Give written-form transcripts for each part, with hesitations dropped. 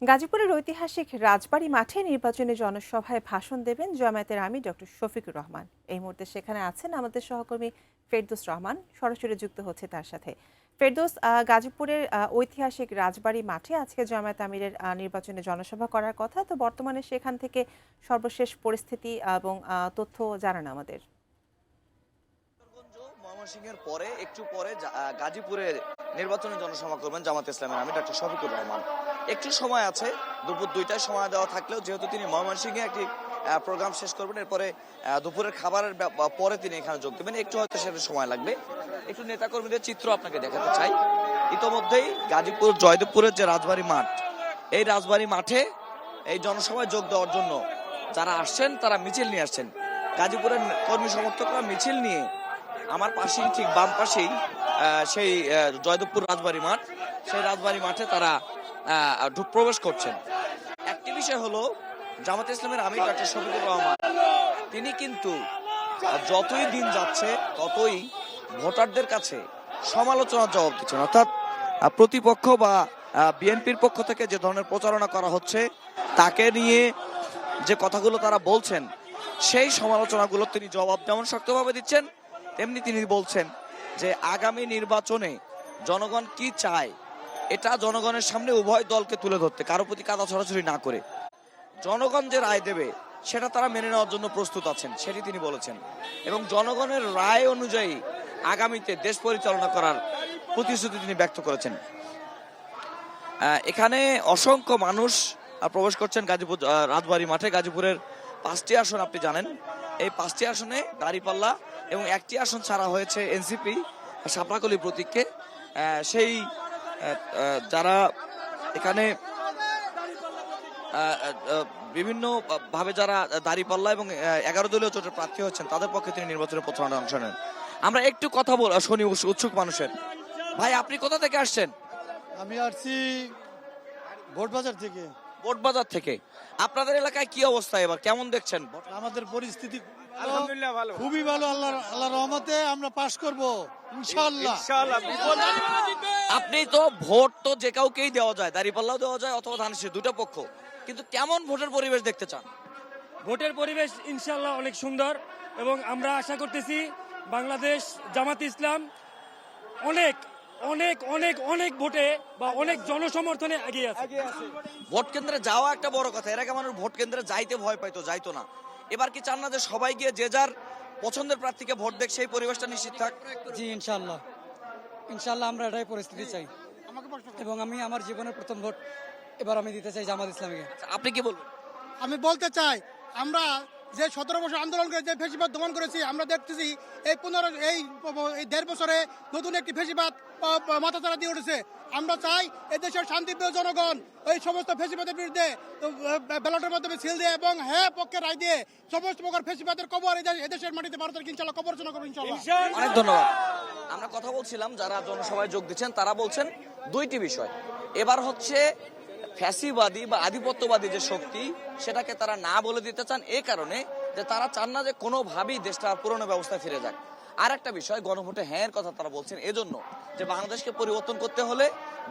গাজীপুরের ঐতিহাসিক রাজবাড়ী মাঠে নির্বাচনী জনসভায় ভাষণ দেবেন জামায়াতের আমির ডক্টর শফিকুর রহমান। এই মুহূর্তে সেখানে আছেন আমাদের সহকর্মী ফেরদৌস রহমান, সরাসরি যুক্ত হচ্ছে তার সাথে। ফেরদৌস, গাজীপুরের ঐতিহাসিক রাজবাড়ী মাঠে আজকে জামায়াত আমিরের নির্বাচনী জনসভা করার কথা, তো বর্তমানে সেখান থেকে সর্বশেষ পরিস্থিতি এবং তথ্য জানান আমাদের। ময়মনসিংহের পরে একটু পরে গাজীপুরে নির্বাচনী জনসভা করবেন জামাত ইসলামের আমির ডক্টর শফিকুর রহমান। একটু সময় আছে, দুপুর 2টায় সময় দেওয়া থাকলেও যেহেতু তিনি ময়মনসিংহে একটি প্রোগ্রাম শেষ করবেন, এরপরে দুপুরের খাবারের পরে তিনি এখানে যোগ দেবেন, একটু হয়তো সেটা সময় লাগবে। একটু নেতাকর্মীদের চিত্র আপনাকে দেখাতে চাই। ইতোমধ্যেই গাজীপুর জয়দেবপুরের যে রাজবাড়ী মাঠ, এই রাজবাড়ী মাঠে এই জনসভায় যোগ দেওয়ার জন্য যারা আসছেন তারা মিছিল নিয়ে আসছেন। গাজীপুরের কর্মী সমর্থকরা মিছিল নিয়ে আমার পাশেই, ঠিক বাম পাশেই সেই জয়দেবপুর রাজবাড়ী মাঠ, সেই রাজবাড়ী মাঠে তারা প্রবেশ করছেন। একটি বিষয় হলো, জামাত ইসলামের আমির ডক্টর শফিকুর রহমান তিনি কিন্তু যতই দিন যাচ্ছে ততই ভোটারদের কাছে সমালোচনার জবাব দিচ্ছেন। অর্থাৎ প্রতিপক্ষ বা বিএনপির পক্ষ থেকে যে ধরনের প্রচারণা করা হচ্ছে, তাকে নিয়ে যে কথাগুলো তারা বলছেন, সেই সমালোচনাগুলো তিনি জবাব যেমন শক্তভাবে দিচ্ছেন, তেমনি তিনি বলছেন যে আগামী নির্বাচনে জনগণ কি চায় এটা জনগণের সামনে উভয় দলকে তুলে ধরতে, কারো প্রতি কাদা ছড়াছড়ি না করে জনগণ যে রায় দেবে সেটা তারা মেনে নেওয়ার জন্য প্রস্তুত আছেন, সেটি তিনি বলেছেন। এবং জনগণের রায় অনুযায়ী আগামীতে দেশ পরিচালনা করার প্রতিশ্রুতি তিনি ব্যক্ত করেছেন। এখানে অসংখ্য মানুষ প্রবেশ করছেন গাজীপুর রাজবাড়ী মাঠে। গাজীপুরের 5টি আসন আপনি জানেন, এই 5টি আসনে দাঁড়িপাল্লা এবং একটি আসন ছাড়া হয়েছে এনসিপি সাপড়াকলি প্রতীককে। সেই যারা এখানে বিভিন্ন ভাবে যারা দাঁড়িপাল্লা এবং 11 দলীয় জোটের প্রার্থী হচ্ছেন, তাদের পক্ষে তিনি নির্বাচনের প্রচারণায় অংশ নেন। আমরা একটু কথা শুনি উৎসুক মানুষের। ভাই, আপনি কোথা থেকে আসছেন? আমি আসছি ভোটবাজার থেকে। ভোটবাজার থেকে। আপনাদের এলাকায় কি অবস্থা, এবার কেমন দেখছেন? আমাদের পরিস্থিতি আলহামদুলিল্লাহ ভালো, খুবই ভালো। আল্লাহর রহমতে আমরা পাস করব ইনশাআল্লাহ। আপনি তো ভোট তো যে কাউকেই দেওয়া যায়, দাঁড়িপাল্লাও দেওয়া যায় অথবা ধানের দুটো পক্ষ, কিন্তু কেমন ভোটের পরিবেশ দেখতে চান? ভোটের পরিবেশ ইনশাআল্লাহ অনেক সুন্দর, এবং আমরা আশা করতেছি বাংলাদেশ জামাত ইসলাম অনেক অনেক অনেক অনেক ভোটে বা অনেক জনসমর্থনে এগিয়ে আছে। ভোট কেন্দ্রে যাওয়া একটা বড় কথা। এর আগে মানুষ ভোট কেন্দ্রে যাইতে ভয় পাইতো, যাইতো না। এবার কি চান না যে সবাই গিয়ে যে যার পছন্দের প্রার্থীকে ভোট দেখ, সেই পরিবেশটা নিশ্চিত থাক? জি ইনশাআল্লাহ, ইনশাআল্লাহ আমরা এটাই পরিস্থিতি চাই, এবং আমি আমার জীবনের প্রথম ভোট এবার আমি দিতে চাই জামাত ইসলামীকে। আপনি কি বলবেন? আমি বলতে চাই, আমরা যে 17 বছর আন্দোলন করে যে ফেসিবাদ দমন করেছি, আমরা দেখতেছি এই 1.5 বছরে নতুন একটি ফেসিবাদ মাথাচাড়া দিয়ে উঠেছে। আমরা চাই এদেশের শান্তিপ্রিয় জনগণ এই সমস্ত ফেসিবাদের বিরুদ্ধে ব্যালটের মাধ্যমে সিল দিয়ে এবং হ্যাঁ পক্ষে রায় দিয়ে সমস্ত প্রকার ফেসিবাদের কবর এদেশের মাটিতে ভারতের ইনশাআল্লাহ কবর রচনা করবো ইনশাআল্লাহ। অনেক ধন্যবাদ। আমরা কথা বলছিলাম যারা জনসভায় যোগ দিচ্ছেন, তারা বলছেন দুইটি বিষয়। এবার হচ্ছে ফ্যাসিবাদী বা আধিপত্যবাদী যে শক্তি, সেটাকে তারা না বলে দিতে চান, এই কারণে যে তারা চান না যে কোনোভাবেই দেশটা পুরনো ব্যবস্থায় ফিরে যাক। আর একটা বিষয়, গণভোটে হ্যাঁ কথা তারা বলছেন এজন্য যে বাংলাদেশকে পরিবর্তন করতে হলে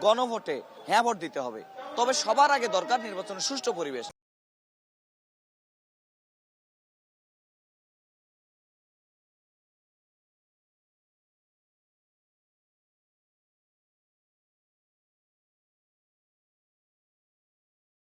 গণভোটে হ্যাঁ ভোট দিতে হবে। তবে সবার আগে দরকার নির্বাচনের সুষ্ঠু পরিবেশ।